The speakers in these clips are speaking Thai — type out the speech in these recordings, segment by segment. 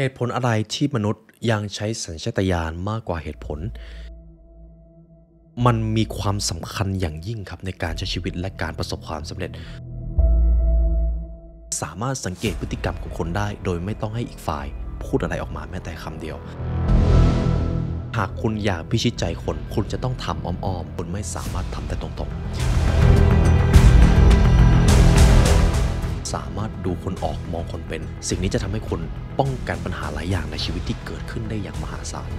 ตุผลอะไรที่มนุษย์ยังใช้สัญชาตญาณมากกว่าเหตุผลมันมีความสำคัญอย่างยิ่งครับในการใช้ชีวิตและการประสบความสำเร็จสามารถสังเกตพฤติกรรมของคนได้โดยไม่ต้องให้อีกฝ่ายพูดอะไรออกมาแม้แต่คำเดียวหากคุณอยากพิชิตใจคนคุณจะต้องทำอ้อมๆคุณไม่สามารถทำแต่ตรงๆสามารถดูคนออกมองคนเป็นสิ่งนี้จะทำให้คุณป้องกันปัญหาหลายอย่างในชีวิตที่เกิดขึ้นได้อย่างมหาศาล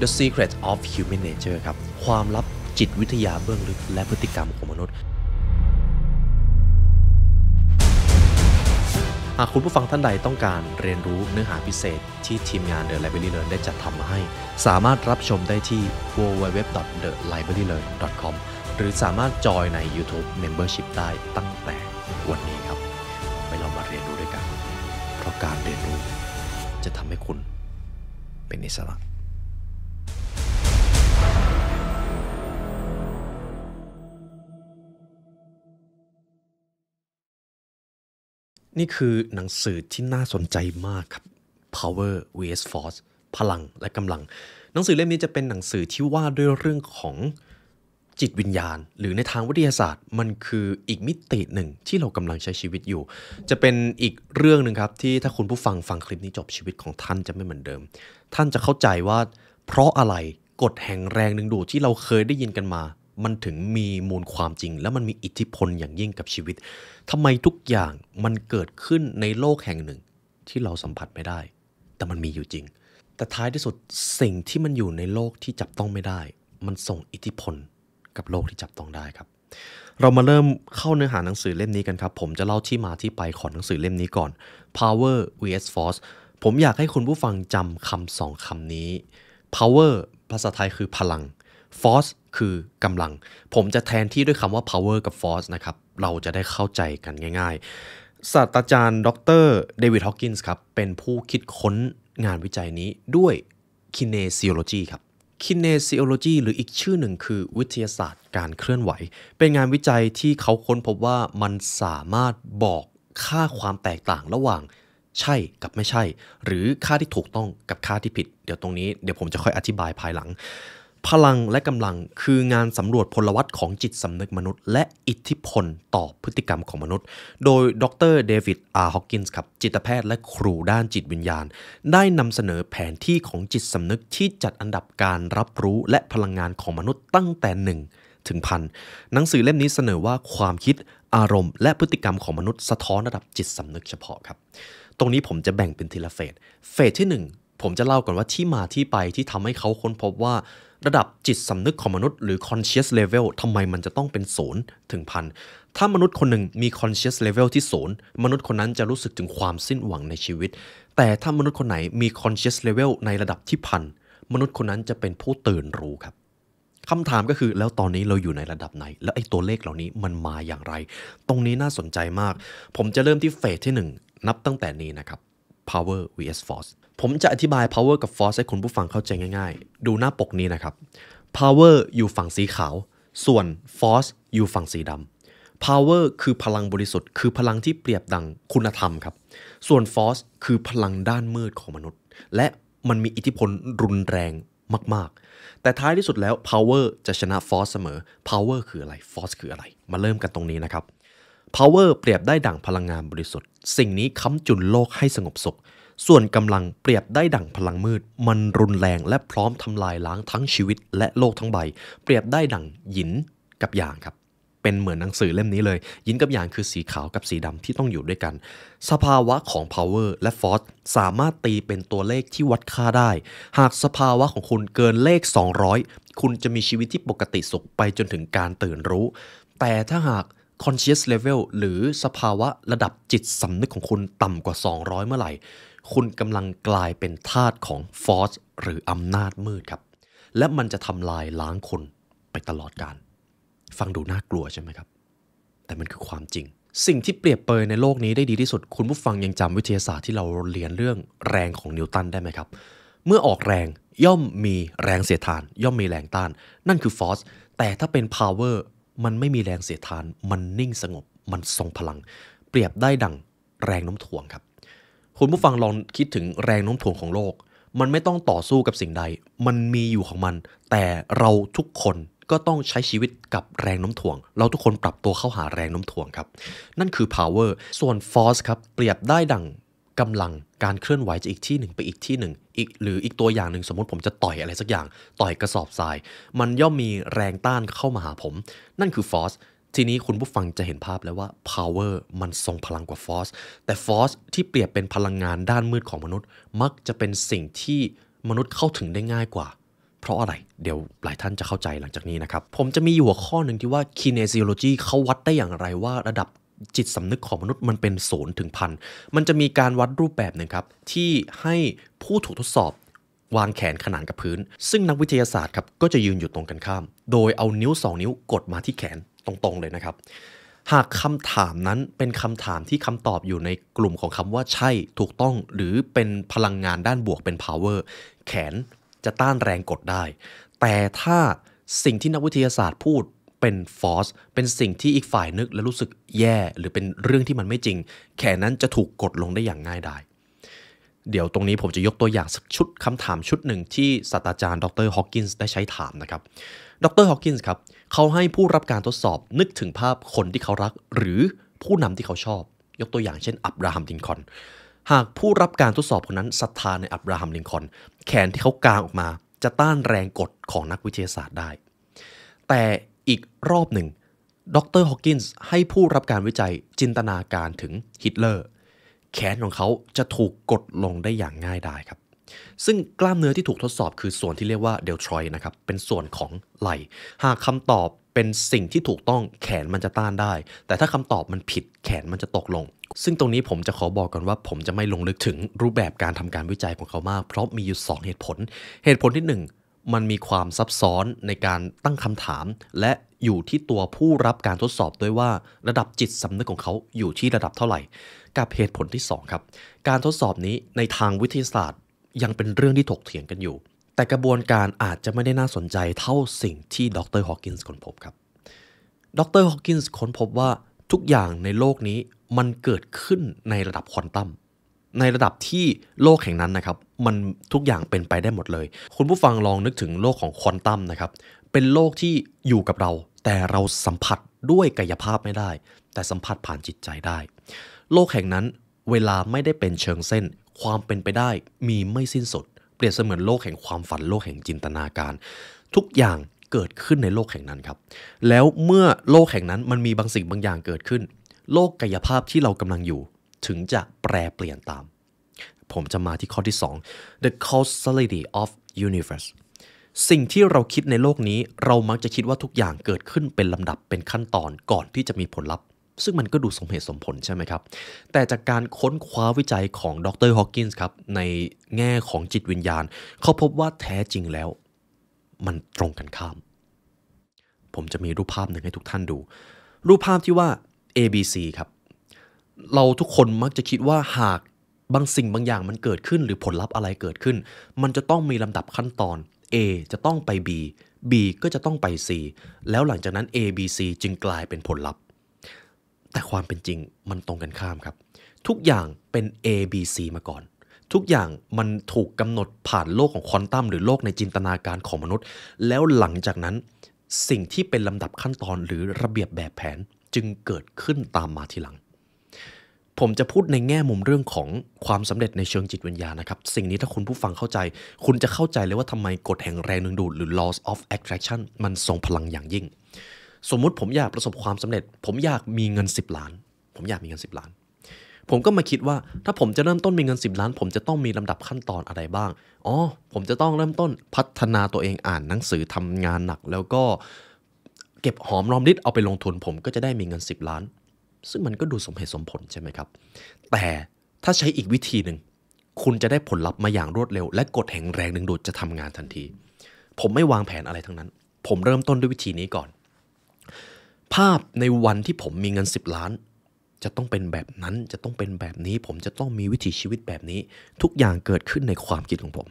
The Secret of Human Nature ครับความลับจิตวิทยาเบื้องลึกและพฤติกรรมของมนุษย์หากคุณผู้ฟังท่านใดต้องการเรียนรู้เนื้อหาพิเศษที่ทีมงาน The Library Learn ได้จัดทำมาให้สามารถรับชมได้ที่ www.thelibrarylearn.com หรือสามารถจอยใน YouTube Membership ได้ตั้งแต่วันนี้ครับไปลองมาเรียนรู้ด้วยกันเพราะการเรียนรู้จะทำให้คุณเป็นอิสระนี่คือหนังสือที่น่าสนใจมากครับ Power vs Force พลังและกำลังหนังสือเล่มนี้จะเป็นหนังสือที่ว่าด้วยเรื่องของจิตวิญญาณหรือในทางวิทยาศาสตร์มันคืออีกมิติหนึ่งที่เรากำลังใช้ชีวิตอยู่จะเป็นอีกเรื่องนึงครับที่ถ้าคุณผู้ฟังคลิปนี้จบชีวิตของท่านจะไม่เหมือนเดิมท่านจะเข้าใจว่าเพราะอะไรกฎแห่งแรงดึงดูดที่เราเคยได้ยินกันมามันถึงมีมูลความจริงและมันมีอิทธิพลอย่างยิ่งกับชีวิตทำไมทุกอย่างมันเกิดขึ้นในโลกแห่งหนึ่งที่เราสัมผัสไม่ได้แต่มันมีอยู่จริงแต่ท้ายที่สุดสิ่งที่มันอยู่ในโลกที่จับต้องไม่ได้มันส่งอิทธิพลกับโลกที่จับต้องได้ครับเรามาเริ่มเข้าเนื้อหาหนังสือเล่มนี้กันครับผมจะเล่าที่มาที่ไปของหนังสือเล่มนี้ก่อน Power vs Force ผมอยากให้คุณผู้ฟังจำคำสองคำนี้ Power ภาษาไทยคือพลัง Force คือกำลังผมจะแทนที่ด้วยคำว่า power กับ force นะครับเราจะได้เข้าใจกันง่ายๆศาสตราจารย์ดรเดวิดฮอว์กินส์ครับเป็นผู้คิดค้นงานวิจัยนี้ด้วย kinesiology ครับ kinesiology หรืออีกชื่อหนึ่งคือวิทยาศาสตร์การเคลื่อนไหวเป็นงานวิจัยที่เขาค้นพบว่ามันสามารถบอกค่าความแตกต่างระหว่างใช่กับไม่ใช่หรือค่าที่ถูกต้องกับค่าที่ผิดเดี๋ยวผมจะค่อยอธิบายภายหลังพลังและกำลังคืองานสำรวจพลวัตของจิตสำนึกมนุษย์และอิทธิพลต่อพฤติกรรมของมนุษย์โดยดรเดวิดฮอว์กินส์ครับจิตแพทย์และครูด้านจิตวิญญาณได้นำเสนอแผนที่ของจิตสำนึกที่จัดอันดับการรับรู้และพลังงานของมนุษย์ตั้งแต่1ถึงพันหนังสือเล่มนี้เสนอว่าความคิดอารมณ์และพฤติกรรมของมนุษย์สะท้อนระดับจิตสำนึกเฉพาะครับตรงนี้ผมจะแบ่งเป็นทีละเฟสที่1ผมจะเล่าก่อนว่าที่มาที่ไปที่ทำให้เขาค้นพบว่าระดับจิตสำนึกของมนุษย์หรือ conscious level ทำไมมันจะต้องเป็น0ถึงพันถ้ามนุษย์คนหนึ่งมี conscious level ที่0มนุษย์คนนั้นจะรู้สึกถึงความสิ้นหวังในชีวิตแต่ถ้ามนุษย์คนไหนมี conscious level ในระดับที่พันมนุษย์คนนั้นจะเป็นผู้ตื่นรู้ครับคำถามก็คือแล้วตอนนี้เราอยู่ในระดับไหนแล้วไอ้ตัวเลขเหล่านี้มันมาอย่างไรตรงนี้น่าสนใจมากผมจะเริ่มที่เฟสที่1นับตั้งแต่นี้นะครับ Power vs Force ผมจะอธิบาย Power กับ Force ให้คุณผู้ฟังเข้าใจง่ายๆดูหน้าปกนี้นะครับ Power อยู่ฝั่งสีขาวส่วน Force อยู่ฝั่งสีดำ Power คือพลังบริสุทธิ์คือพลังที่เปรียบดังคุณธรรมครับส่วน Force คือพลังด้านมืดของมนุษย์และมันมีอิทธิพลรุนแรงมากๆแต่ท้ายที่สุดแล้ว Power จะชนะ Force เสมอ Power คืออะไร Force คืออะไรมาเริ่มกันตรงนี้นะครับ Power เปรียบได้ดั่งพลังงานบริสุทธิ์สิ่งนี้ค้ำจุนโลกให้สงบสุขส่วนกำลังเปรียบได้ดั่งพลังมืดมันรุนแรงและพร้อมทำลายล้างทั้งชีวิตและโลกทั้งใบเปรียบได้ดั่งหยินกับหยางครับเป็นเหมือนหนังสือเล่มนี้เลยหยินกับหยางคือสีขาวกับสีดำที่ต้องอยู่ด้วยกันสภาวะของ Power และ Force สามารถตีเป็นตัวเลขที่วัดค่าได้หากสภาวะของคุณเกินเลข200คุณจะมีชีวิตที่ปกติสุขไปจนถึงการตื่นรู้แต่ถ้าหาก conscious level หรือสภาวะระดับจิตสำนึกของคุณต่ำกว่า200เมื่อไหร่คุณกำลังกลายเป็นทาสของ Force หรืออำนาจมืดครับและมันจะทำลายล้างคนไปตลอดกาลฟังดูน่ากลัวใช่ไหมครับแต่มันคือความจริงสิ่งที่เปรียบเปรยในโลกนี้ได้ดีที่สุดคุณผู้ฟังยังจำวิทยาศาสตร์ที่เราเรียนเรื่องแรงของนิวตันได้ไหมครับเมื่อออกแรงย่อมมีแรงเสียดทานย่อมมีแรงต้านนั่นคือ Force แต่ถ้าเป็น Power มันไม่มีแรงเสียดทานมันนิ่งสงบมันทรงพลังเปรียบได้ดั่งแรงโน้มถ่วงครับ คุณผู้ฟังลองคิดถึงแรงโน้มถ่วงของโลกมันไม่ต้องต่อสู้กับสิ่งใดมันมีอยู่ของมันแต่เราทุกคนก็ต้องใช้ชีวิตกับแรงโน้มถ่วงเราทุกคนปรับตัวเข้าหาแรงโน้มถ่วงครับนั่นคือ power ส่วน force ครับเปรียบได้ดั่งกำลังการเคลื่อนไหวจากอีกที่หนึ่งไปอีกที่หนึ่งหรืออีกตัวอย่างหนึ่งสมมติผมจะต่อยอะไรสักอย่างต่อยกระสอบทรายมันย่อมมีแรงต้านเข้ามาหาผมนั่นคือ force ทีนี้คุณผู้ฟังจะเห็นภาพแล้วว่า power มันทรงพลังกว่า force แต่ force ที่เปรียบเป็นพลังงานด้านมืดของมนุษย์มักจะเป็นสิ่งที่มนุษย์เข้าถึงได้ง่ายกว่าเพราะอะไรเดี๋ยวหลายท่านจะเข้าใจหลังจากนี้นะครับผมจะมีหัวข้อหนึ่งที่ว่า kinesiology เขาวัดได้อย่างไรว่าระดับจิตสำนึกของมนุษย์มันเป็น0 ถึง 1,000 มันจะมีการวัดรูปแบบหนึ่งครับที่ให้ผู้ถูกทดสอบวางแขนขนานกับพื้นซึ่งนักวิทยาศาสตร์ครับก็จะยืนอยู่ตรงกันข้ามโดยเอานิ้ว2นิ้วกดมาที่แขนตรงๆเลยนะครับหากคำถามนั้นเป็นคำถามที่คำตอบอยู่ในกลุ่มของคำว่าใช่ถูกต้องหรือเป็นพลังงานด้านบวกเป็น power แขนจะต้านแรงกดได้แต่ถ้าสิ่งที่นักวิทยาศาสตร์พูดเป็น force เป็นสิ่งที่อีกฝ่ายนึกและรู้สึกแย่หรือเป็นเรื่องที่มันไม่จริงแขนนั้นจะถูกกดลงได้อย่างง่ายดายเดี๋ยวตรงนี้ผมจะยกตัวอย่างสักชุดคำถามชุดหนึ่งที่ศาสตราจารย์ดรฮอว์กินส์ได้ใช้ถามนะครับดรฮอว์กินส์ครับเขาให้ผู้รับการทดสอบนึกถึงภาพคนที่เขารักหรือผู้นำที่เขาชอบยกตัวอย่างเช่นอับราฮัมลินคอล์นหากผู้รับการทดสอบคนนั้นศรัทธาในอับราฮัมลินคอล์นแขนที่เขากางออกมาจะต้านแรงกดของนักวิทยาศาสตร์ได้แต่อีกรอบหนึ่งดรฮอว์กินส์ให้ผู้รับการวิจัยจินตนาการถึงฮิตเลอร์แขนของเขาจะถูกกดลงได้อย่างง่ายดายครับซึ่งกล้ามเนื้อที่ถูกทดสอบคือส่วนที่เรียกว่าเดลทรอยด์นะครับเป็นส่วนของไหล่หากคำตอบเป็นสิ่งที่ถูกต้องแขนมันจะต้านได้แต่ถ้าคำตอบมันผิดแขนมันจะตกลงซึ่งตรงนี้ผมจะขอบอกก่อนว่าผมจะไม่ลงลึกถึงรูปแบบการทำการวิจัยของเขามากเพราะมีอยู่2เหตุผลที่1มันมีความซับซ้อนในการตั้งคำถามและอยู่ที่ตัวผู้รับการทดสอบด้วยว่าระดับจิตสำนึกของเขาอยู่ที่ระดับเท่าไหร่กับเหตุผลที่2ครับการทดสอบนี้ในทางวิทยาศาสตร์ยังเป็นเรื่องที่ถกเถียงกันอยู่แต่กระบวนการอาจจะไม่ได้น่าสนใจเท่าสิ่งที่ดรฮอว์กินส์ค้นพบครับดรฮอว์กินส์ค้นพบว่าทุกอย่างในโลกนี้มันเกิดขึ้นในระดับควอนตัมในระดับที่โลกแห่งนั้นนะครับมันทุกอย่างเป็นไปได้หมดเลยคุณผู้ฟังลองนึกถึงโลกของควอนตัมนะครับเป็นโลกที่อยู่กับเราแต่เราสัมผัสด้วยกายภาพไม่ได้แต่สัมผัสผ่านจิตใจได้โลกแห่งนั้นเวลาไม่ได้เป็นเชิงเส้นความเป็นไปได้มีไม่สิ้นสุดเปรียบเสมือนโลกแห่งความฝันโลกแห่งจินตนาการทุกอย่างเกิดขึ้นในโลกแห่งนั้นครับแล้วเมื่อโลกแห่งนั้นมันมีบางสิ่งบางอย่างเกิดขึ้นโลกกายภาพที่เรากำลังอยู่ถึงจะแปรเปลี่ยนตามผมจะมาที่ข้อที่2 The causality of universe สิ่งที่เราคิดในโลกนี้เรามักจะคิดว่าทุกอย่างเกิดขึ้นเป็นลำดับเป็นขั้นตอนก่อนที่จะมีผลลัพธ์ซึ่งมันก็ดูสมเหตุสมผลใช่ไหมครับแต่จากการค้นคว้าวิจัยของดรฮอว์กินส์ครับในแง่ของจิตวิญญาณเขาพบว่าแท้จริงแล้วมันตรงกันข้ามผมจะมีรูปภาพหนึ่งให้ทุกท่านดูรูปภาพที่ว่า ABC ครับเราทุกคนมักจะคิดว่าหากบางสิ่งบางอย่างมันเกิดขึ้นหรือผลลัพธ์อะไรเกิดขึ้นมันจะต้องมีลำดับขั้นตอน A จะต้องไป B B ก็จะต้องไป C แล้วหลังจากนั้น A B C จึงกลายเป็นผลลัพธ์แต่ความเป็นจริงมันตรงกันข้ามครับทุกอย่างเป็น A B C มาก่อนทุกอย่างมันถูกกำหนดผ่านโลกของควอนตัมหรือโลกในจินตนาการของมนุษย์แล้วหลังจากนั้นสิ่งที่เป็นลำดับขั้นตอนหรือระเบียบแบบแผนจึงเกิดขึ้นตามมาทีหลังผมจะพูดในแง่มุมเรื่องของความสำเร็จในเชิงจิตวิญญาณนะครับสิ่งนี้ถ้าคุณผู้ฟังเข้าใจคุณจะเข้าใจเลยว่าทำไมกฎแห่งแรงดึงดูดหรือ laws of attraction มันทรงพลังอย่างยิ่งสมมุติผมอยากประสบความสำเร็จผมอยากมีเงิน10 ล้านผมอยากมีเงิน10 ล้านผมก็มาคิดว่าถ้าผมจะเริ่มต้นมีเงิน10 ล้านผมจะต้องมีลำดับขั้นตอนอะไรบ้างผมจะต้องเริ่มต้นพัฒนาตัวเองอ่านหนังสือทำงานหนักแล้วก็เก็บหอมรอมริบเอาไปลงทุนผมก็จะได้มีเงิน10 ล้านซึ่งมันก็ดูสมเหตุสมผลใช่ไหมครับแต่ถ้าใช้อีกวิธีหนึ่งคุณจะได้ผลลัพธ์มาอย่างรวดเร็วและกฎแห่งแรงดึงดูดจะทำงานทันทีผมไม่วางแผนอะไรทั้งนั้นผมเริ่มต้นด้วยวิธีนี้ก่อนภาพในวันที่ผมมีเงิน10 ล้านจะต้องเป็นแบบนั้นจะต้องเป็นแบบนี้ผมจะต้องมีวิถีชีวิตแบบนี้ทุกอย่างเกิดขึ้นในความคิดของผม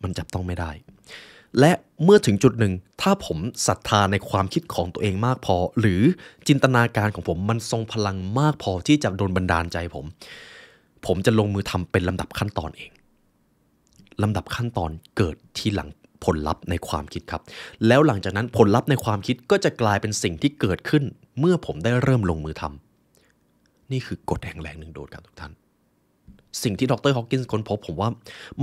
มันจับต้องไม่ได้และเมื่อถึงจุดหนึ่งถ้าผมศรัทธาในความคิดของตัวเองมากพอหรือจินตนาการของผมมันทรงพลังมากพอที่จะโดนบันดาลใจ ผมจะลงมือทำเป็นลำดับขั้นตอนเองลำดับขั้นตอนเกิดทีหลังผลลัพธ์ในความคิดครับแล้วหลังจากนั้นผลลัพธ์ในความคิดก็จะกลายเป็นสิ่งที่เกิดขึ้นเมื่อผมได้เริ่มลงมือทำนี่คือกฎแห่งแรงดึงดูดครับทุกท่านสิ่งที่ดร. ฮอว์กินส์ค้นพบผมว่า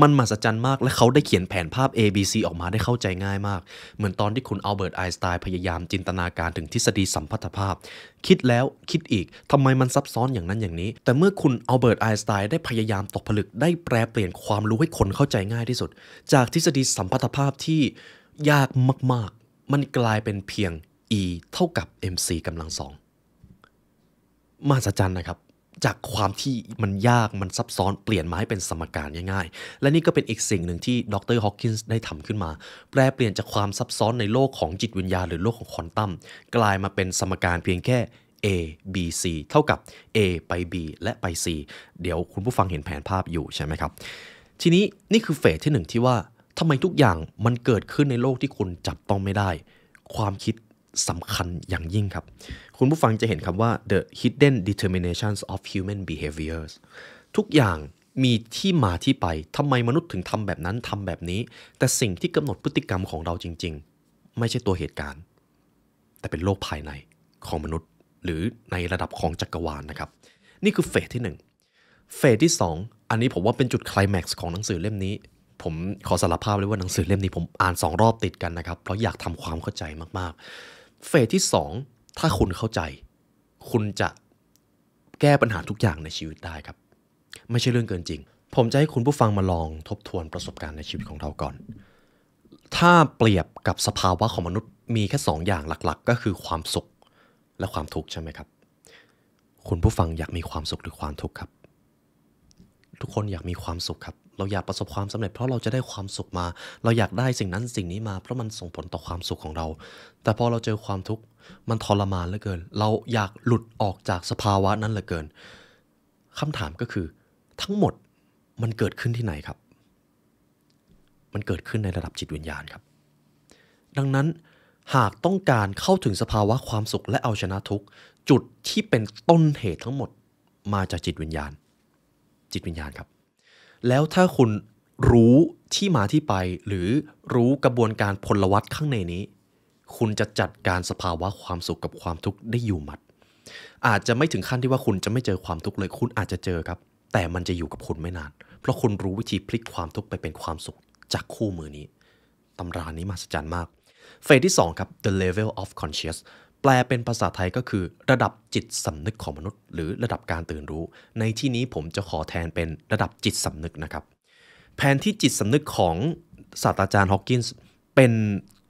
มันมหัศจรรย์มากและเขาได้เขียนแผนภาพ A B C ออกมาได้เข้าใจง่ายมากเหมือนตอนที่คุณอัลเบิร์ตไอน์สไตน์พยายามจินตนาการถึงทฤษฎีสัมพัทธภาพคิดแล้วคิดอีกทำไมมันซับซ้อนอย่างนั้นอย่างนี้แต่เมื่อคุณอัลเบิร์ตไอน์สไตน์ได้พยายามตกผลึกได้แปลเปลี่ยนความรู้ให้คนเข้าใจง่ายที่สุดจากทฤษฎีสัมพัทธภาพที่ยากมากๆมันกลายเป็นเพียง E เท่ากับ mc กำลังสองมหัศจรรย์นะครับจากความที่มันยากมันซับซ้อนเปลี่ยนมาให้เป็นสมการง่ายๆและนี่ก็เป็นอีกสิ่งหนึ่งที่ดร. ฮอว์กินส์ได้ทำขึ้นมาแปลเปลี่ยนจากความซับซ้อนในโลกของจิตวิญญาณหรือโลกของควอนตัมกลายมาเป็นสมการเพียงแค่ a b c เท่ากับ a ไป b และไป c เดี๋ยวคุณผู้ฟังเห็นแผนภาพอยู่ใช่ไหมครับทีนี้นี่คือเฟสที่1ที่ว่าทำไมทุกอย่างมันเกิดขึ้นในโลกที่คุณจับต้องไม่ได้ความคิดสำคัญอย่างยิ่งครับคุณผู้ฟังจะเห็นคำว่า the hidden determinations of human behaviors ทุกอย่างมีที่มาที่ไปทำไมมนุษย์ถึงทำแบบนั้นทำแบบนี้แต่สิ่งที่กำหนดพฤติกรรมของเราจริงๆไม่ใช่ตัวเหตุการณ์แต่เป็นโลกภายในของมนุษย์หรือในระดับของจักรวาลนะครับนี่คือเฟสที่1เฟสที่2อันนี้ผมว่าเป็นจุดไคลแม็กซ์ของหนังสือเล่มนี้ผมขอสารภาพเลยว่าหนังสือเล่มนี้ผมอ่าน2 รอบติดกันนะครับเพราะอยากทำความเข้าใจมากๆเฟสที่2ถ้าคุณเข้าใจคุณจะแก้ปัญหาทุกอย่างในชีวิตได้ครับไม่ใช่เรื่องเกินจริงผมจะให้คุณผู้ฟังมาลองทบทวนประสบการณ์ในชีวิตของเราก่อนถ้าเปรียบกับสภาวะของมนุษย์มีแค่2 อย่างหลักๆก็คือความสุขและความทุกข์ใช่ไหมครับคุณผู้ฟังอยากมีความสุขหรือความทุกข์ครับทุกคนอยากมีความสุขครับเราอยากประสบความสำเร็จเพราะเราจะได้ความสุขมาเราอยากได้สิ่งนั้นสิ่งนี้มาเพราะมันส่งผลต่อความสุขของเราแต่พอเราเจอความทุกข์มันทรมานเหลือเกินเราอยากหลุดออกจากสภาวะนั้นเหลือเกินคำถามก็คือทั้งหมดมันเกิดขึ้นที่ไหนครับมันเกิดขึ้นในระดับจิตวิญญาณครับดังนั้นหากต้องการเข้าถึงสภาวะความสุขและเอาชนะทุกข์จุดที่เป็นต้นเหตุทั้งหมดมาจากจิตวิญญาณครับแล้วถ้าคุณรู้ที่มาที่ไปหรือรู้กระบวนการพลวัตข้างในนี้คุณจะจัดการสภาวะความสุขกับความทุกข์ได้อยู่หมัดอาจจะไม่ถึงขั้นที่ว่าคุณจะไม่เจอความทุกข์เลยคุณอาจจะเจอครับแต่มันจะอยู่กับคุณไม่นานเพราะคุณรู้วิธีพลิกความทุกข์ไปเป็นความสุขจากคู่มือนี้ตำรานี้มหัศจรรย์มากเฟสที่2ครับ the level of conscious แปลเป็นภาษาไทยก็คือระดับจิตสำนึกของมนุษย์หรือระดับการตื่นรู้ในที่นี้ผมจะขอแทนเป็นระดับจิตสำนึกนะครับแผนที่จิตสำนึกของศาสตราจารย์ฮอว์กินส์เป็น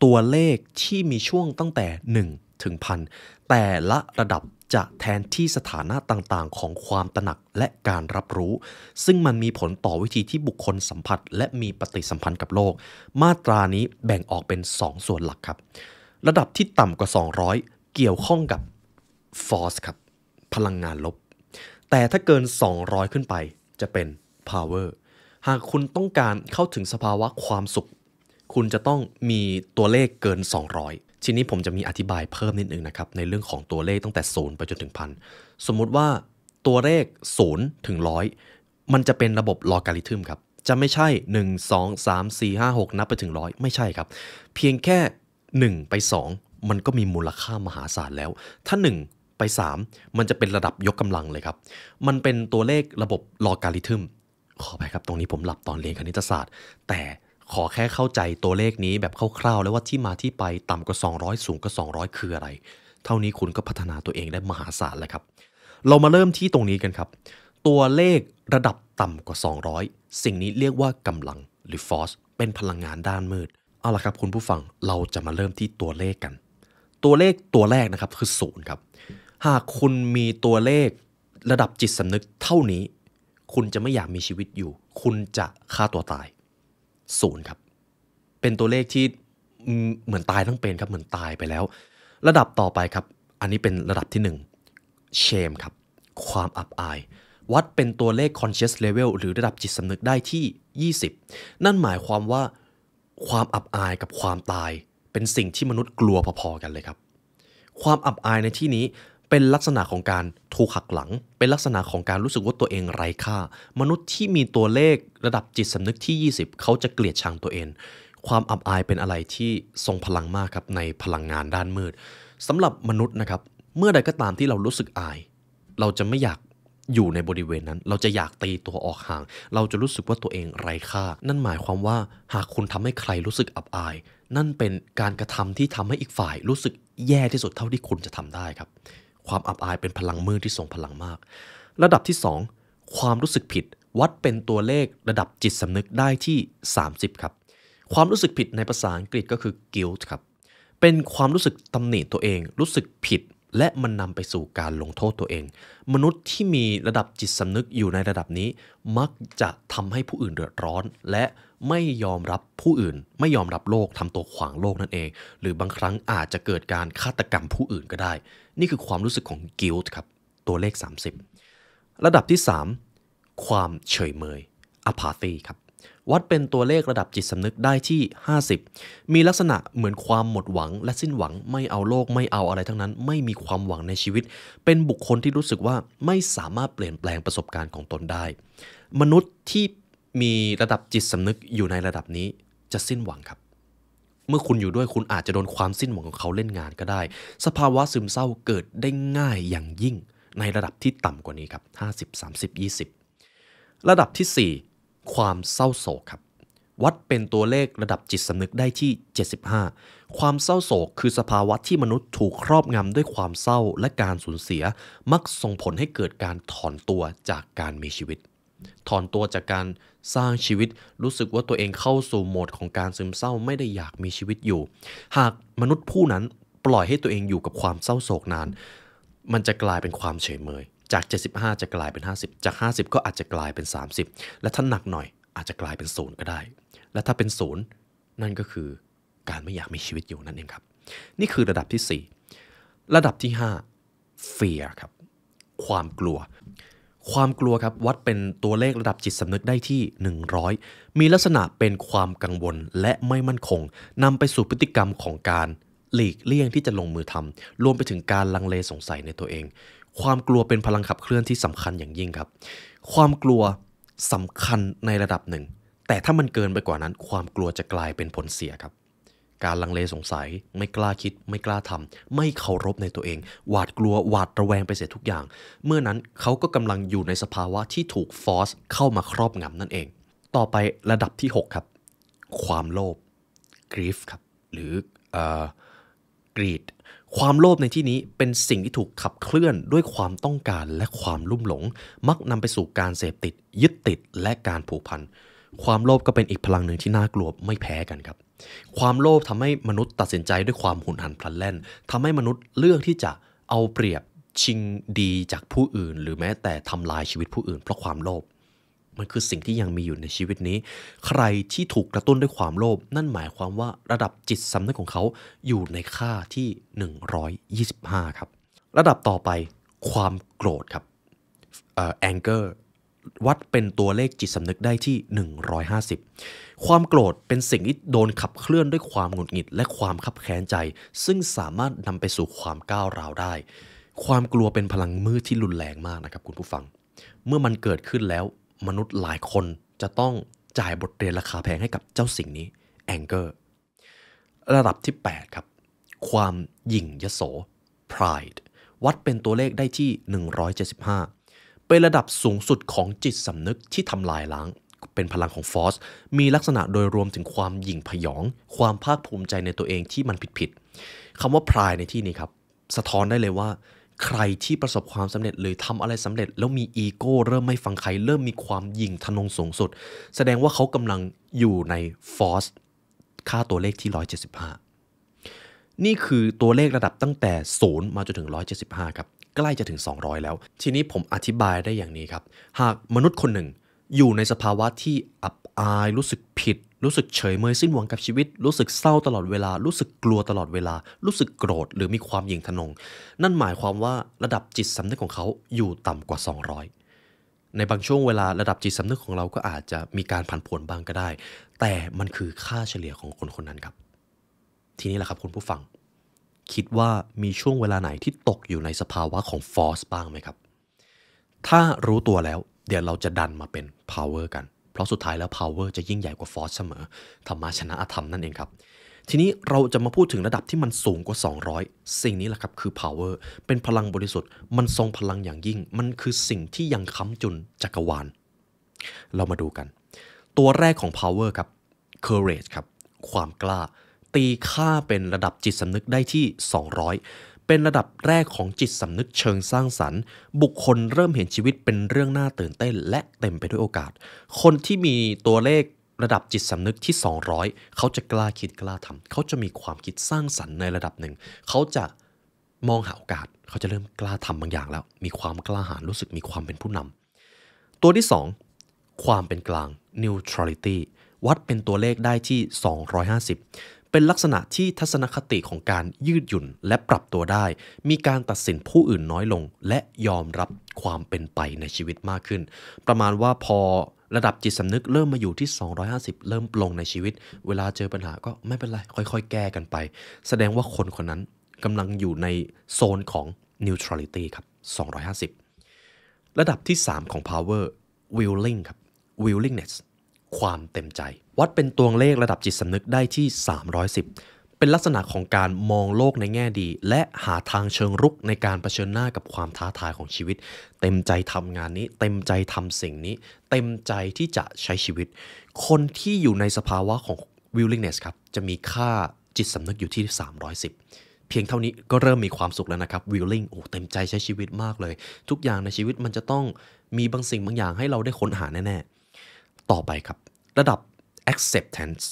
ตัวเลขที่มีช่วงตั้งแต่1ถึง1,000แต่ละระดับจะแทนที่สถานะต่างๆของความตระหนักและการรับรู้ซึ่งมันมีผลต่อวิธีที่บุคคลสัมผัสและมีปฏิสัมพันธ์กับโลกมาตรานี้แบ่งออกเป็น2 ส่วนหลักครับระดับที่ต่ำกว่า200เกี่ยวข้องกับ force ครับพลังงานลบแต่ถ้าเกิน200ขึ้นไปจะเป็น power หากคุณต้องการเข้าถึงสภาวะความสุขคุณจะต้องมีตัวเลขเกิน200ทีนี้ผมจะมีอธิบายเพิ่มนิดนึงนะครับในเรื่องของตัวเลขตั้งแต่0ไปจนถึง1,000สมมุติว่าตัวเลข0ถึง100มันจะเป็นระบบลอการิทึมครับจะไม่ใช่1 2 3 4 5 6นับไปถึง100ไม่ใช่ครับเพียงแค่1ไป2มันก็มีมูลค่ามหาศาลแล้วถ้า1ไป3มันจะเป็นระดับยกกำลังเลยครับมันเป็นตัวเลขระบบลอการิทึมขอไปครับตรงนี้ผมหลับตอนเรียนคณิตศาสตร์แต่ขอแค่เข้าใจตัวเลขนี้แบบคร่าวๆแล้วว่าที่มาที่ไปต่ำกว่า200สูงกว่า200คืออะไรเท่านี้คุณก็พัฒนาตัวเองได้มหาศาลแล้วครับเรามาเริ่มที่ตรงนี้กันครับตัวเลขระดับต่ำกว่า200สิ่งนี้เรียกว่ากำลังหรือ force เป็นพลังงานด้านมืดเอาล่ะครับคุณผู้ฟังเราจะมาเริ่มที่ตัวเลขกันตัวเลขตัวแรกนะครับคือ0ครับหากคุณมีตัวเลขระดับจิตสำนึกเท่านี้คุณจะไม่อยากมีชีวิตอยู่คุณจะฆ่าตัวตาย0ครับเป็นตัวเลขที่เหมือนตายทั้งเป็นครับเหมือนตายไปแล้วระดับต่อไปครับอันนี้เป็นระดับที่1 shame ครับความอับอายวัดเป็นตัวเลข conscious level หรือระดับจิตสำนึกได้ที่20นั่นหมายความว่าความอับอายกับความตายเป็นสิ่งที่มนุษย์กลัวพอๆกันเลยครับความอับอายในที่นี้ เป็นลักษณะของการถูกหักหลังเป็นลักษณะของการรู้สึกว่าตัวเองไร้ค่ามนุษย์ที่มีตัวเลขระดับจิตสำนึกที่20เขาจะเกลียดชังตัวเองความอับอายเป็นอะไรที่ทรงพลังมากครับในพลังงานด้านมืดสำหรับมนุษย์นะครับเมื่อใดก็ตามที่เรารู้สึกอายเราจะไม่อยากอยู่ในบริเวณนั้นเราจะอยากตีตัวออกห่างเราจะรู้สึกว่าตัวเองไร้ค่านั่นหมายความว่าหากคุณทำให้ใครรู้สึกอับอายนั่นเป็นการกระทำที่ทำให้อีกฝ่ายรู้สึกแย่ที่สุดเท่าที่คุณจะทำได้ครับความอับอายเป็นพลังมืดที่ทรงพลังมากระดับที่2ความรู้สึกผิดวัดเป็นตัวเลขระดับจิตสำนึกได้ที่30ครับความรู้สึกผิดในภาษาอังกฤษก็คือ guilt ครับเป็นความรู้สึกตำหนิตัวเองรู้สึกผิดและมันนำไปสู่การลงโทษตัวเองมนุษย์ที่มีระดับจิตสำนึกอยู่ในระดับนี้มักจะทำให้ผู้อื่นเดือดร้อนและไม่ยอมรับผู้อื่นไม่ยอมรับโลกทำตัวขวางโลกนั่นเองหรือบางครั้งอาจจะเกิดการฆาตกรรมผู้อื่นก็ได้นี่คือความรู้สึกของ guilt ครับตัวเลข30ระดับที่3ความเฉยเมย apathy ครับวัดเป็นตัวเลขระดับจิตสำนึกได้ที่50มีลักษณะเหมือนความหมดหวังและสิ้นหวังไม่เอาโลกไม่เอาอะไรทั้งนั้นไม่มีความหวังในชีวิตเป็นบุคคลที่รู้สึกว่าไม่สามารถเปลี่ยนแปลงประสบการณ์ของตนได้มนุษย์ที่มีระดับจิตสำนึกอยู่ในระดับนี้จะสิ้นหวังครับเมื่อคุณอยู่ด้วยคุณอาจจะโดนความสิ้นหวังของเขาเล่นงานก็ได้สภาวะซึมเศร้าเกิดได้ง่ายอย่างยิ่งในระดับที่ต่ำกว่านี้ครับ50 30 20ระดับที่4ความเศร้าโศกครับวัดเป็นตัวเลขระดับจิตสำนึกได้ที่75ความเศร้าโศกคือสภาวะที่มนุษย์ถูกครอบงำด้วยความเศร้าและการสูญเสียมักส่งผลให้เกิดการถอนตัวจากการมีชีวิตถอนตัวจากการสร้างชีวิตรู้สึกว่าตัวเองเข้าสู่โหมดของการซึมเศร้าไม่ได้อยากมีชีวิตอยู่หากมนุษย์ผู้นั้นปล่อยให้ตัวเองอยู่กับความเศร้าโศกนานมันจะกลายเป็นความเฉยเมยจาก75จะกลายเป็น50จาก50ก็อาจจะกลายเป็น30และถ้าหนักหน่อยอาจจะกลายเป็น0ก็ได้และถ้าเป็น0นั่นก็คือการไม่อยากมีชีวิตอยู่นั่นเองครับนี่คือระดับที่4ระดับที่5 fear ครับความกลัวครับวัดเป็นตัวเลขระดับจิตสำนึกได้ที่100มีลักษณะเป็นความกังวลและไม่มั่นคงนำไปสู่พฤติกรรมของการหลีกเลี่ยงที่จะลงมือทำรวมไปถึงการลังเลสงสัยในตัวเองความกลัวเป็นพลังขับเคลื่อนที่สำคัญอย่างยิ่งครับความกลัวสำคัญในระดับหนึ่งแต่ถ้ามันเกินไปกว่านั้นความกลัวจะกลายเป็นผลเสียครับการลังเลสงสัยไม่กล้าคิดไม่กล้าทำไม่เคารพในตัวเองหวาดกลัวหวาดระแวงไปเสียทุกอย่างเมื่อนั้นเขาก็กำลังอยู่ในสภาวะที่ถูกฟอร์สเข้ามาครอบงำนั่นเองต่อไประดับที่6ครับความโลภ grief ครับหรือgreed ความโลภในที่นี้เป็นสิ่งที่ถูกขับเคลื่อนด้วยความต้องการและความลุ่มหลงมักนำไปสู่การเสพติดยึดติดและการผูกพันความโลภก็เป็นอีกพลังหนึ่งที่น่ากลัวไม่แพ้กันครับความโลภทำให้มนุษย์ตัดสินใจด้วยความหุนหันพลันแล่นทำให้มนุษย์เลือกที่จะเอาเปรียบชิงดีจากผู้อื่นหรือแม้แต่ทำลายชีวิตผู้อื่นเพราะความโลภมันคือสิ่งที่ยังมีอยู่ในชีวิตนี้ใครที่ถูกกระตุ้นด้วยความโลภนั่นหมายความว่าระดับจิตสำนึกของเขาอยู่ในค่าที่125ครับระดับต่อไปความโกรธครับanger วัดเป็นตัวเลขจิตสำนึกได้ที่150ความโกรธเป็นสิ่งที่โดนขับเคลื่อนด้วยความหงุดหงิดและความคับแค้นใจซึ่งสามารถนำไปสู่ความก้าวร้าวได้ความกลัวเป็นพลังมืดที่รุนแรงมากนะครับคุณผู้ฟังเมื่อมันเกิดขึ้นแล้วมนุษย์หลายคนจะต้องจ่ายบทเรียนราคาแพงให้กับเจ้าสิ่งนี้ anger ระดับที่8ครับความหยิ่งยโส pride วัดเป็นตัวเลขได้ที่175เป็นระดับสูงสุดของจิตสำนึกที่ทำลายล้างเป็นพลังของฟอร์สมีลักษณะโดยรวมถึงความหยิ่งพยองความภาคภูมิใจในตัวเองที่มันผิดคำว่า pride ในที่นี้ครับสะท้อนได้เลยว่าใครที่ประสบความสำเร็จหรือทำอะไรสำเร็จแล้วมีอีโก้เริ่มไม่ฟังใครเริ่มมีความหยิ่งทะนงสูงสุดแสดงว่าเขากำลังอยู่ในฟอร์สค่าตัวเลขที่175นี่คือตัวเลขระดับตั้งแต่0มาจนถึง175ครับใกล้จะถึง200แล้วทีนี้ผมอธิบายได้อย่างนี้ครับหากมนุษย์คนหนึ่งอยู่ในสภาวะที่อับอายรู้สึกผิดรู้สึกเฉยเมยสิ้นหวังกับชีวิตรู้สึกเศร้าตลอดเวลารู้สึกกลัวตลอดเวลารู้สึกโกรธหรือมีความหยิ่งทะนงนั่นหมายความว่าระดับจิตสำนึกของเขาอยู่ต่ำกว่า200ในบางช่วงเวลาระดับจิตสำนึกของเราก็อาจจะมีการผันผวนบ้างก็ได้แต่มันคือค่าเฉลี่ยของคนคนนั้นครับทีนี้แหละครับคุณผู้ฟัง คิดว่ามีช่วงเวลาไหนที่ตกอยู่ในสภาวะของ force บ้างไหมครับถ้ารู้ตัวแล้วเดี๋ยวเราจะดันมาเป็น power กันเพราะสุดท้ายแล้ว power จะยิ่งใหญ่กว่า force เสมอธรรมะชนะอธรรมนั่นเองครับทีนี้เราจะมาพูดถึงระดับที่มันสูงกว่า200สิ่งนี้แหละครับคือ power เป็นพลังบริสุทธิ์มันทรงพลังอย่างยิ่งมันคือสิ่งที่ยังค้ำจุนจักรวาลเรามาดูกันตัวแรกของ power ครับ courage ครับความกล้าตีค่าเป็นระดับจิตสำนึกได้ที่200เป็นระดับแรกของจิตสำนึกเชิงสร้างสรรค์บุคคลเริ่มเห็นชีวิตเป็นเรื่องน่าตื่นเต้นและเต็มไปด้วยโอกาสคนที่มีตัวเลขระดับจิตสำนึกที่200เขาจะกล้าคิดกล้าทำเขาจะมีความคิดสร้างสรรค์ในระดับหนึ่งเขาจะมองหาโอกาสเขาจะเริ่มกล้าทำบางอย่างแล้วมีความกล้าหาญรู้สึกมีความเป็นผู้นำตัวที่2ความเป็นกลาง neutrality วัดเป็นตัวเลขได้ที่250เป็นลักษณะที่ทัศนคติของการยืดหยุ่นและปรับตัวได้มีการตัดสินผู้อื่นน้อยลงและยอมรับความเป็นไปในชีวิตมากขึ้นประมาณว่าพอระดับจิตสำนึกเริ่มมาอยู่ที่250เริ่มปลงในชีวิตเวลาเจอปัญหาก็ไม่เป็นไรค่อยๆแก้กันไปแสดงว่าคนคนนั้นกำลังอยู่ในโซนของ neutrality ครับ250ระดับที่3ของ power willing ครับ willingness ความเต็มใจวัดเป็นตัวเลขระดับจิตสำนึกได้ที่310เป็นลักษณะของการมองโลกในแง่ดีและหาทางเชิงรุกในการเผชิญหน้ากับความท้าทายของชีวิตเต็มใจทำงานนี้เต็มใจทำสิ่งนี้เต็มใจที่จะใช้ชีวิตคนที่อยู่ในสภาวะของ willingness ครับจะมีค่าจิตสำนึกอยู่ที่310เพียงเท่านี้ก็เริ่มมีความสุขแล้วนะครับ willing เต็มใจใช้ชีวิตมากเลยทุกอย่างในชีวิตมันจะต้องมีบางสิ่งบางอย่างให้เราได้ค้นหาแน่ๆต่อไปครับระดับ acceptance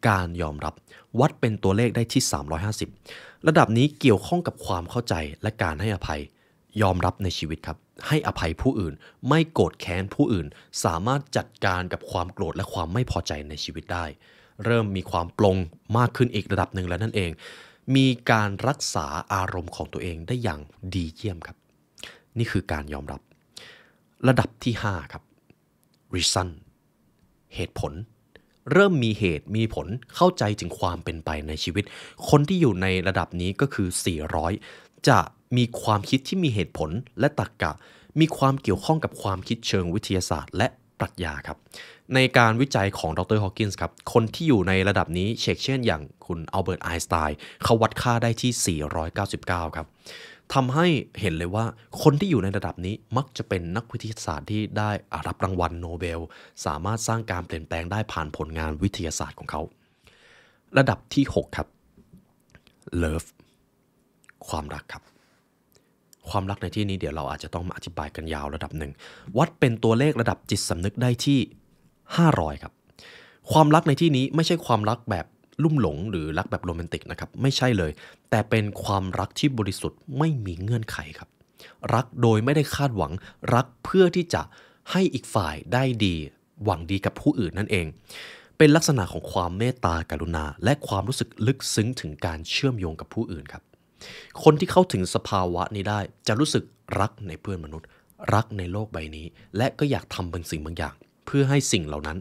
การยอมรับวัดเป็นตัวเลขได้ที่350ระดับนี้เกี่ยวข้องกับความเข้าใจและการให้อภัยยอมรับในชีวิตครับให้อภัยผู้อื่นไม่โกรธแค้นผู้อื่นสามารถจัดการกับความโกรธและความไม่พอใจในชีวิตได้เริ่มมีความปลงมากขึ้นอีกระดับหนึ่งแล้วนั่นเองมีการรักษาอารมณ์ของตัวเองได้อย่างดีเยี่ยมครับนี่คือการยอมรับระดับที่5ครับ reason เหตุผลเริ่มมีเหตุมีผลเข้าใจถึงความเป็นไปในชีวิตคนที่อยู่ในระดับนี้ก็คือ400จะมีความคิดที่มีเหตุผลและตรรกะมีความเกี่ยวข้องกับความคิดเชิงวิทยาศาสตร์และปรัชญาครับในการวิจัยของดรฮอว์กินส์ครับคนที่อยู่ในระดับนี้เช่นอย่างคุณอัลเบิร์ตไอน์สไตน์เขาวัดค่าได้ที่499ครับทำให้เห็นเลยว่าคนที่อยู่ในระดับนี้มักจะเป็นนักวิทยาศาสตร์ที่ได้รับรางวัลโนเบลสามารถสร้างการเปลี่ยนแปลงได้ผ่านผลงานวิทยาศาสตร์ของเขาระดับที่6ครับ Love ความรักครับความรักในที่นี้เดี๋ยวเราอาจจะต้องมาอธิบายกันยาวระดับหนึ่งวัดเป็นตัวเลขระดับจิตสำนึกได้ที่500ครับความรักในที่นี้ไม่ใช่ความรักแบบลุ่มหลงหรือรักแบบโรแมนติกนะครับไม่ใช่เลยแต่เป็นความรักที่บริสุทธิ์ไม่มีเงื่อนไขครับรักโดยไม่ได้คาดหวังรักเพื่อที่จะให้อีกฝ่ายได้ดีหวังดีกับผู้อื่นนั่นเองเป็นลักษณะของความเมตตากรุณาและความรู้สึกลึกซึ้งถึงการเชื่อมโยงกับผู้อื่นครับคนที่เข้าถึงสภาวะนี้ได้จะรู้สึกรักในเพื่อนมนุษย์รักในโลกใบนี้และก็อยากทำบางสิ่งบางอย่างเพื่อให้สิ่งเหล่านั้น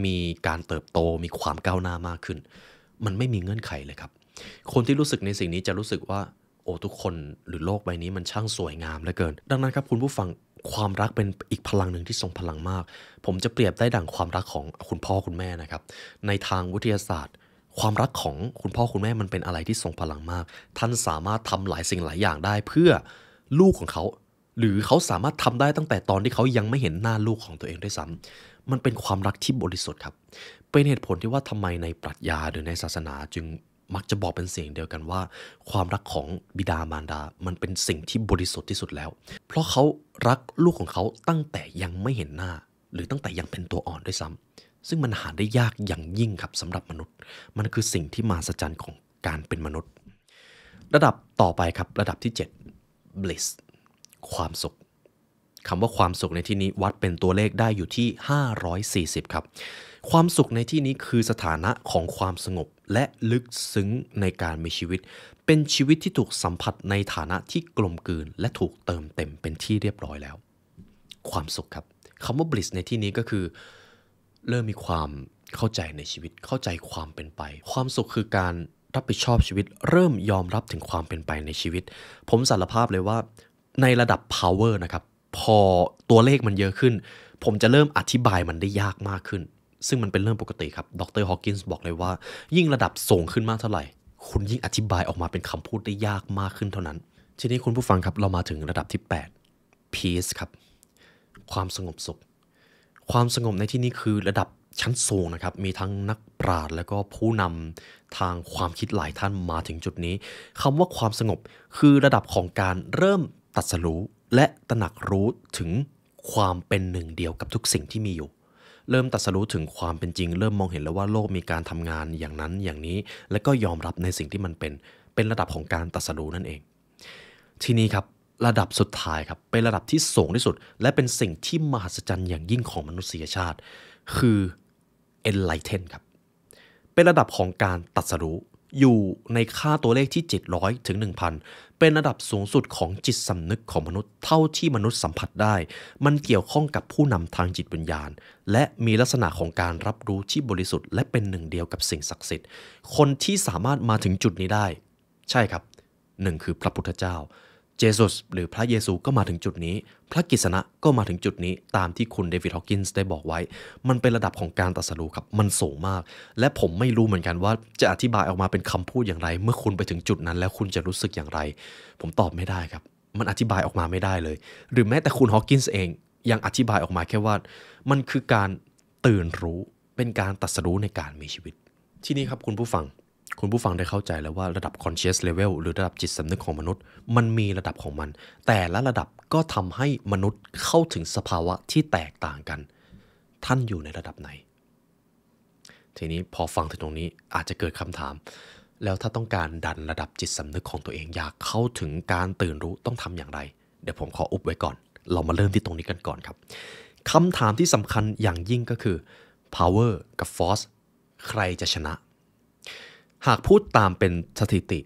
มีการเติบโตมีความก้าวหน้ามากขึ้นมันไม่มีเงื่อนไขเลยครับคนที่รู้สึกในสิ่งนี้จะรู้สึกว่าทุกคนหรือโลกใบนี้มันช่างสวยงามเหลือเกินดังนั้นครับคุณผู้ฟังความรักเป็นอีกพลังหนึ่งที่ทรงพลังมากผมจะเปรียบได้ดั่งความรักของคุณพ่อคุณแม่นะครับในทางวิทยาศาสตร์ความรักของคุณพ่อคุณแม่มันเป็นอะไรที่ทรงพลังมากท่านสามารถทำหลายสิ่งหลายอย่างได้เพื่อลูกของเขาหรือเขาสามารถทำได้ตั้งแต่ตอนที่เขายังไม่เห็นหน้าลูกของตัวเองด้วยซ้ำมันเป็นความรักที่บริสุทธิ์ครับเป็นเหตุผลที่ว่าทำไมในปรัชญาหรือในศาสนาจึงมักจะบอกเป็นเสียงเดียวกันว่าความรักของบิดามารดามันเป็นสิ่งที่บริสุทธิ์ที่สุดแล้วเพราะเขารักลูกของเขาตั้งแต่ยังไม่เห็นหน้าหรือตั้งแต่ยังเป็นตัวอ่อนด้วยซ้ำซึ่งมันหาได้ยากอย่างยิ่งครับสำหรับมนุษย์มันคือสิ่งที่มหัศจรรย์ของการเป็นมนุษย์ระดับต่อไปครับระดับที่7 bliss ความสุขคำว่าความสุขในที่นี้วัดเป็นตัวเลขได้อยู่ที่540ครับความสุขในที่นี้คือสถานะของความสงบและลึกซึ้งในการมีชีวิตเป็นชีวิตที่ถูกสัมผัสในฐานะที่กลมกลืนและถูกเติมเต็มเป็นที่เรียบร้อยแล้วความสุขครับคำว่า bliss ในที่นี้ก็คือเริ่มมีความเข้าใจในชีวิตเข้าใจความเป็นไปความสุขคือการ รับผิดชอบชีวิตเริ่มยอมรับถึงความเป็นไปในชีวิตผมสารภาพเลยว่าในระดับ power นะครับพอตัวเลขมันเยอะขึ้นผมจะเริ่มอธิบายมันได้ยากมากขึ้นซึ่งมันเป็นเรื่องปกติครับดรฮอว์กินส์บอกเลยว่ายิ่งระดับสูงขึ้นมากเท่าไหร่คุณยิ่งอธิบายออกมาเป็นคำพูดได้ยากมากขึ้นเท่านั้นทีนี้คุณผู้ฟังครับเรามาถึงระดับที่8 peace ครับความสงบสุขความสงบในที่นี้คือระดับชั้นสูงนะครับมีทั้งนักปราชญ์และก็ผู้นำทางความคิดหลายท่านมาถึงจุดนี้คำว่าความสงบคือระดับของการเริ่มตรัสรู้และตระหนักรู้ถึงความเป็นหนึ่งเดียวกับทุกสิ่งที่มีอยู่เริ่มตรัสรู้ถึงความเป็นจริงเริ่มมองเห็นแล้วว่าโลกมีการทำงานอย่างนั้นอย่างนี้และก็ยอมรับในสิ่งที่มันเป็นระดับของการตรัสรู้นั่นเองทีนี้ครับระดับสุดท้ายครับเป็นระดับที่สูงที่สุดและเป็นสิ่งที่มหัศจรรย์อย่างยิ่งของมนุษยชาติคือ enlighten ครับเป็นระดับของการตรัสรู้อยู่ในค่าตัวเลขที่700ถึง 1,000 เป็นระดับสูงสุดของจิตสำนึกของมนุษย์เท่าที่มนุษย์สัมผัสได้มันเกี่ยวข้องกับผู้นำทางจิตวิญญาณและมีลักษณะของการรับรู้ที่บริสุทธิ์และเป็นหนึ่งเดียวกับสิ่งศักดิ์สิทธิ์คนที่สามารถมาถึงจุดนี้ได้ใช่ครับหนึ่งคือพระพุทธเจ้าเจซุสหรือพระเยซูก็มาถึงจุดนี้พระกฤษณะก็มาถึงจุดนี้ตามที่คุณเดวิดฮอว์กินส์ได้บอกไว้มันเป็นระดับของการตรัสรู้ครับมันสูงมากและผมไม่รู้เหมือนกันว่าจะอธิบายออกมาเป็นคำพูดอย่างไรเมื่อคุณไปถึงจุดนั้นแล้วคุณจะรู้สึกอย่างไรผมตอบไม่ได้ครับมันอธิบายออกมาไม่ได้เลยหรือแม้แต่คุณฮอว์กินส์เองยังอธิบายออกมาแค่ว่ามันคือการตื่นรู้เป็นการตรัสรู้ในการมีชีวิตที่นี่ครับคุณผู้ฟังได้เข้าใจแล้วว่าระดับ conscious level หรือระดับจิตสำนึกของมนุษย์มันมีระดับของมันแต่ละระดับก็ทำให้มนุษย์เข้าถึงสภาวะที่แตกต่างกันท่านอยู่ในระดับไหนทีนี้พอฟังถึงตรงนี้อาจจะเกิดคำถามแล้วถ้าต้องการดันระดับจิตสำนึกของตัวเองอยากเข้าถึงการตื่นรู้ต้องทำอย่างไรเดี๋ยวผมขออุบไว้ก่อนเรามาเริ่มที่ตรงนี้กันก่อนครับคำถามที่สำคัญอย่างยิ่งก็คือ power กับ force ใครจะชนะหากพูดตามเป็นสถิติ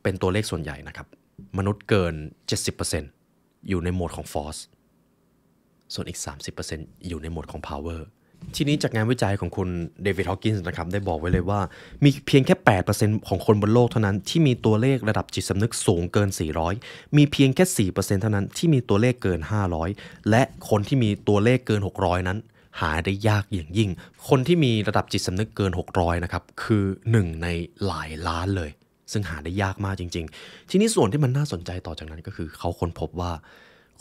เป็นตัวเลขส่วนใหญ่นะครับมนุษย์เกิน 70% อยู่ในโหมดของ Force ส่วนอีก 30% อยู่ในโหมดของ Power ทีนี้จากงานวิจัยของคุณเดวิดฮอว์กินส์นะครับได้บอกไว้เลยว่ามีเพียงแค่ 8% ของคนบนโลกเท่านั้นที่มีตัวเลขระดับจิตสำนึกสูงเกิน 400 มีเพียงแค่ 4% เท่านั้นที่มีตัวเลขเกิน 500 และคนที่มีตัวเลขเกิน 600 นั้นหาได้ยากอย่างยิ่งคนที่มีระดับจิตสำนึกเกิน600นะครับคือ1ในหลายล้านเลยซึ่งหาได้ยากมากจริงๆทีนี้ส่วนที่มันน่าสนใจต่อจากนั้นก็คือเขาค้นพบว่า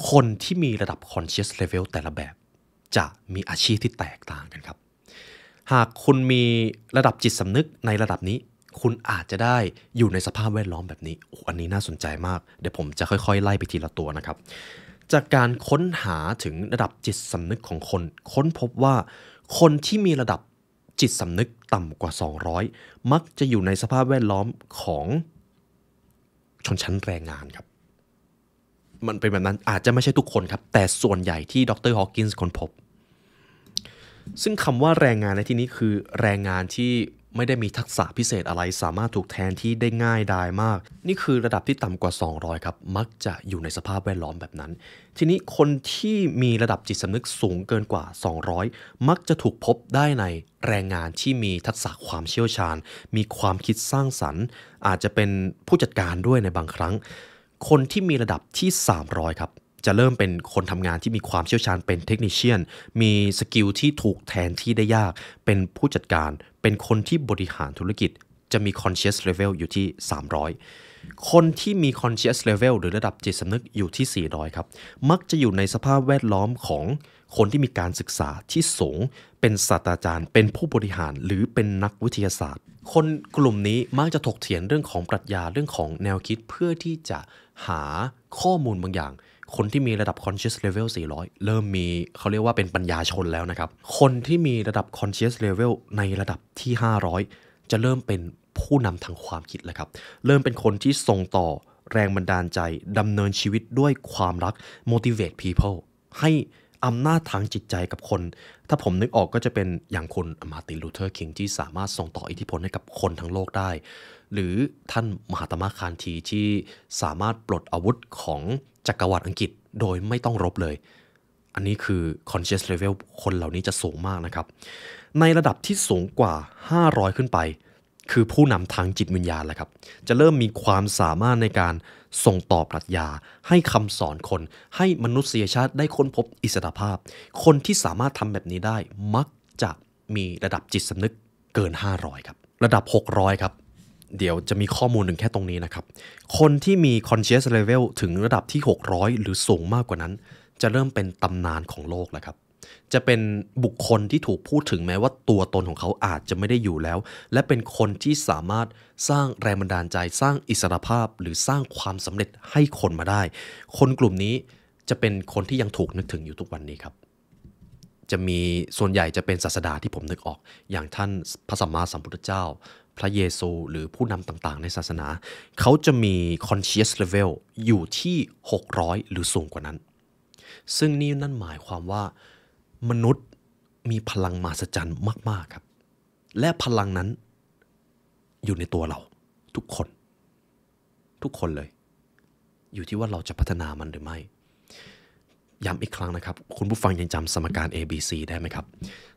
คนที่มีระดับ conscious level แต่ละแบบจะมีอาชีพที่แตกต่างกันครับหากคุณมีระดับจิตสำนึกในระดับนี้คุณอาจจะได้อยู่ในสภาพแวดล้อมแบบนี้อันนี้น่าสนใจมากเดี๋ยวผมจะค่อยๆไล่ไปทีละตัวนะครับจากการค้นหาถึงระดับจิตสำนึกของคนค้นพบว่าคนที่มีระดับจิตสำนึกต่ำกว่า200มักจะอยู่ในสภาพแวดล้อมของชนชั้นแรงงานครับมันเป็นแบบนั้นอาจจะไม่ใช่ทุกคนครับแต่ส่วนใหญ่ที่ดรฮอว์กินส์ค้นพบซึ่งคำว่าแรงงานในที่นี้คือแรงงานที่ไม่ได้มีทักษะพิเศษอะไรสามารถถูกแทนที่ได้ง่ายดายมากนี่คือระดับที่ต่ำกว่า200ครับมักจะอยู่ในสภาพแวดล้อมแบบนั้นทีนี้คนที่มีระดับจิตสำนึกสูงเกินกว่า200มักจะถูกพบได้ในแรงงานที่มีทักษะความเชี่ยวชาญมีความคิดสร้างสรรค์อาจจะเป็นผู้จัดการด้วยในบางครั้งคนที่มีระดับที่300ครับจะเริ่มเป็นคนทำงานที่มีความเชี่ยวชาญเป็นเทคนิชเชียนมีสกิลที่ถูกแทนที่ได้ยากเป็นผู้จัดการเป็นคนที่บริหารธุรกิจจะมี conscious level อยู่ที่300คนที่มี conscious level หรือระดับจิตสำนึกอยู่ที่400ครับมักจะอยู่ในสภาพแวดล้อมของคนที่มีการศึกษาที่สูงเป็นศาสตราจารย์เป็นผู้บริหารหรือเป็นนักวิทยาศาสตร์คนกลุ่มนี้มักจะถกเถียงเรื่องของปรัชญาเรื่องของแนวคิดเพื่อที่จะหาข้อมูลบางอย่างคนที่มีระดับ conscious level 400เริ่มมีเขาเรียกว่าเป็นปัญญาชนแล้วนะครับคนที่มีระดับ conscious level ในระดับที่500จะเริ่มเป็นผู้นำทางความคิดแล้วครับเริ่มเป็นคนที่ส่งต่อแรงบันดาลใจดำเนินชีวิตด้วยความรัก motivate people ให้อำนาจทางจิตใจกับคนถ้าผมนึกออกก็จะเป็นอย่างคุณมาร์ตินลูเทอร์คิงที่สามารถส่งต่ออิทธิพลให้กับคนทั้งโลกได้หรือท่านมหาตมะคานธีที่สามารถปลดอาวุธของจักรวรรดิอังกฤษโดยไม่ต้องรบเลยอันนี้คือ conscious level คนเหล่านี้จะสูงมากนะครับในระดับที่สูงกว่า500ขึ้นไป คือผู้นำทางจิตวิญญาณแหละครับจะเริ่มมีความสามารถในการส่งต่อปรัชญาให้คำสอนคนให้มนุษยชาติได้ค้นพบอิสรภาพคนที่สามารถทำแบบนี้ได้มักจะมีระดับจิตสำนึกเกิน500ครับระดับ600ครับเดี๋ยวจะมีข้อมูลหนึ่งแค่ตรงนี้นะครับคนที่มี conscious level ถึงระดับที่600หรือสูงมากกว่านั้นจะเริ่มเป็นตำนานของโลกแล้วครับจะเป็นบุคคลที่ถูกพูดถึงแม้ว่าตัวตนของเขาอาจจะไม่ได้อยู่แล้วและเป็นคนที่สามารถสร้างแรงบันดาลใจสร้างอิสรภาพหรือสร้างความสำเร็จให้คนมาได้คนกลุ่มนี้จะเป็นคนที่ยังถูกนึกถึงอยู่ทุกวันนี้ครับจะมีส่วนใหญ่จะเป็นศาสดาที่ผมนึกออกอย่างท่านพระสัมมาสัมพุทธเจ้าพระเยซูหรือผู้นำต่างๆในศาสนาเขาจะมี conscious level อยู่ที่600หรือสูงกว่านั้นซึ่งนี่นั่นหมายความว่ามนุษย์มีพลังมหัศจรรย์มากๆครับและพลังนั้นอยู่ในตัวเราทุกคนเลยอยู่ที่ว่าเราจะพัฒนามันหรือไม่ย้ำอีกครั้งนะครับคุณผู้ฟังยังจำสมการ ABC ได้ไหมครับ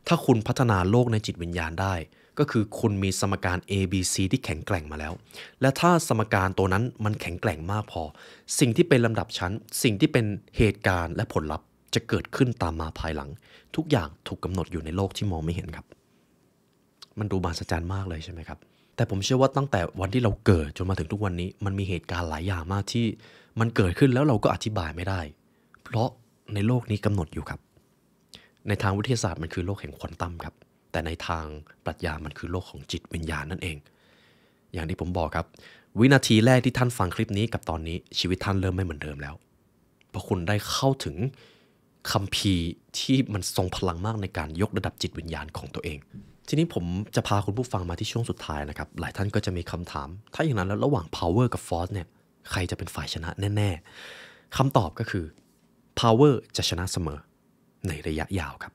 ถ้าคุณพัฒนาโลกในจิตวิญญาณได้ก็คือคุณมีสมการ ABC ที่แข็งแกร่งมาแล้วและถ้าสมการตัวนั้นมันแข็งแกร่งมากพอสิ่งที่เป็นลำดับชั้นสิ่งที่เป็นเหตุการณ์และผลลัพธ์จะเกิดขึ้นตามมาภายหลังทุกอย่างถูกกำหนดอยู่ในโลกที่มองไม่เห็นครับมันดูมหัศจรรย์มากเลยใช่ไหมครับแต่ผมเชื่อว่าตั้งแต่วันที่เราเกิดจนมาถึงทุกวันนี้มันมีเหตุการณ์หลายอย่างมากที่มันเกิดขึ้นแล้วเราก็อธิบายไม่ได้เพราะในโลกนี้กำหนดอยู่ครับในทางวิทยาศาสตร์มันคือโลกแห่งควอนตัมครับแต่ในทางปรัชญามันคือโลกของจิตวิญญาณนั่นเองอย่างที่ผมบอกครับวินาทีแรกที่ท่านฟังคลิปนี้กับตอนนี้ชีวิตท่านเริ่มไม่เหมือนเดิมแล้วเพราะคุณได้เข้าถึงคัมภีร์ที่มันทรงพลังมากในการยกระดับจิตวิญญาณของตัวเองทีนี้ผมจะพาคุณผู้ฟังมาที่ช่วงสุดท้ายนะครับหลายท่านก็จะมีคำถามถ้าอย่างนั้นแล้วระหว่าง power กับ force เนี่ยใครจะเป็นฝ่ายชนะแน่ๆคำตอบก็คือ power จะชนะเสมอในระยะยาวครับ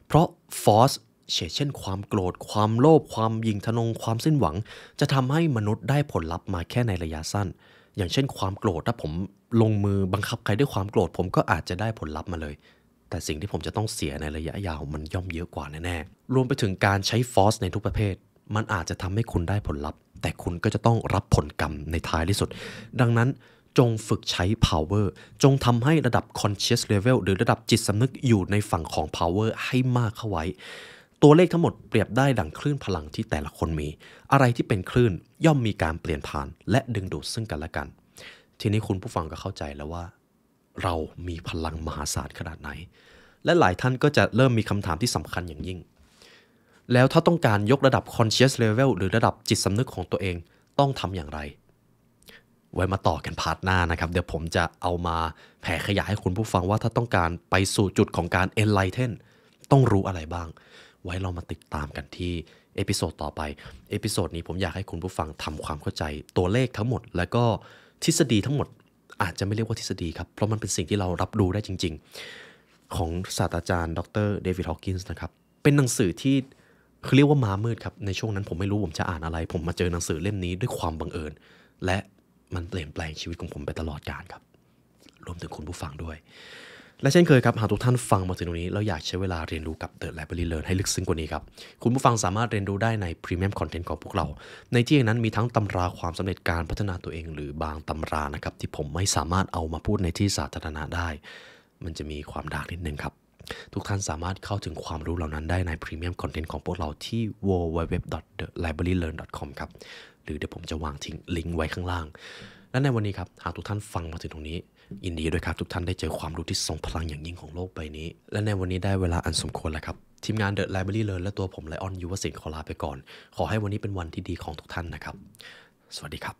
เพราะ force เช่นความโกรธความโลภความยิงทะนงความสิ้นหวังจะทำให้มนุษย์ได้ผลลัพธ์มาแค่ในระยะสั้นอย่างเช่นความโกรธถ้าผมลงมือบังคับใครด้วยความโกรธผมก็อาจจะได้ผลลัพธ์มาเลยแต่สิ่งที่ผมจะต้องเสียในระยะยาวมันย่อมเยอะกว่าแน่ๆรวมไปถึงการใช้ force ในทุกประเภทมันอาจจะทำให้คุณได้ผลลัพธ์แต่คุณก็จะต้องรับผลกรรมในท้ายที่สุดดังนั้นจงฝึกใช้ power จงทำให้ระดับ conscious level หรือระดับจิตสำนึกอยู่ในฝั่งของ power ให้มากเข้าไว้ตัวเลขทั้งหมดเปรียบได้ดั่งคลื่นพลังที่แต่ละคนมีอะไรที่เป็นคลื่นย่อมมีการเปลี่ยนผ่านและดึงดูดซึ่งกันและกันทีนี้คุณผู้ฟังก็เข้าใจแล้วว่าเรามีพลังมหาศาลขนาดไหนและหลายท่านก็จะเริ่มมีคำถามที่สำคัญอย่างยิ่งแล้วถ้าต้องการยกระดับ conscious level หรือระดับจิตสำนึกของตัวเองต้องทำอย่างไรไว้มาต่อกันพาร์ทหน้านะครับเดี๋ยวผมจะเอามาแผ่ขยายให้คุณผู้ฟังว่าถ้าต้องการไปสู่จุดของการ enlighten ต้องรู้อะไรบ้างไว้เรามาติดตามกันที่เอพิโซดต่อไปเอพิโซดนี้ผมอยากให้คุณผู้ฟังทำความเข้าใจตัวเลขทั้งหมดแล้วก็ทฤษฎีทั้งหมดอาจจะไม่เรียกว่าทฤษฎีครับเพราะมันเป็นสิ่งที่เรารับรู้ได้จริงๆของศาสตราจารย์ดรเดวิดฮอว์กินส์นะครับเป็นหนังสือที่คือเรียกว่าม้ามืดครับในช่วงนั้นผมไม่รู้ผมจะอ่านอะไรผมมาเจอหนังสือเล่มนี้ด้วยความบังเอิญและมันเปลี่ยนแปลงชีวิตของผมไปตลอดกาลครับรวมถึงคุณผู้ฟังด้วยและเช่นเคยครับหากทุกท่านฟังมาถึงตรงนี้แล้วอยากใช้เวลาเรียนรู้กับ The Library Learn ให้ลึกซึ้งกว่านี้ครับคุณผู้ฟังสามารถเรียนรู้ได้ใน Premium Content ของพวกเราในที่นั้นมีทั้งตำราความสำเร็จการพัฒนาตัวเองหรือบางตำรานะครับที่ผมไม่สามารถเอามาพูดในที่สาธารณะได้มันจะมีความดาร์กนิดนึงครับทุกท่านสามารถเข้าถึงความรู้เหล่านั้นได้ใน Premium Content ของพวกเราที่ www.thelibrarylearn.com ครับหรือเดี๋ยวผมจะวางทิ้งลิงก์ไว้ข้างล่างและในวันนี้ครับหากทุกท่านฟังมาถึงตรงนี้ยินดีด้วยครับทุกท่านได้เจอความรู้ที่ทรงพลังอย่างยิ่งของโลกใบนี้และในวันนี้ได้เวลาอันสมควรแล้วครับทีมงาน The Library Learn และตัวผมไลออนยุวศิลป์ขอลาไปก่อนขอให้วันนี้เป็นวันที่ดีของทุกท่านนะครับสวัสดีครับ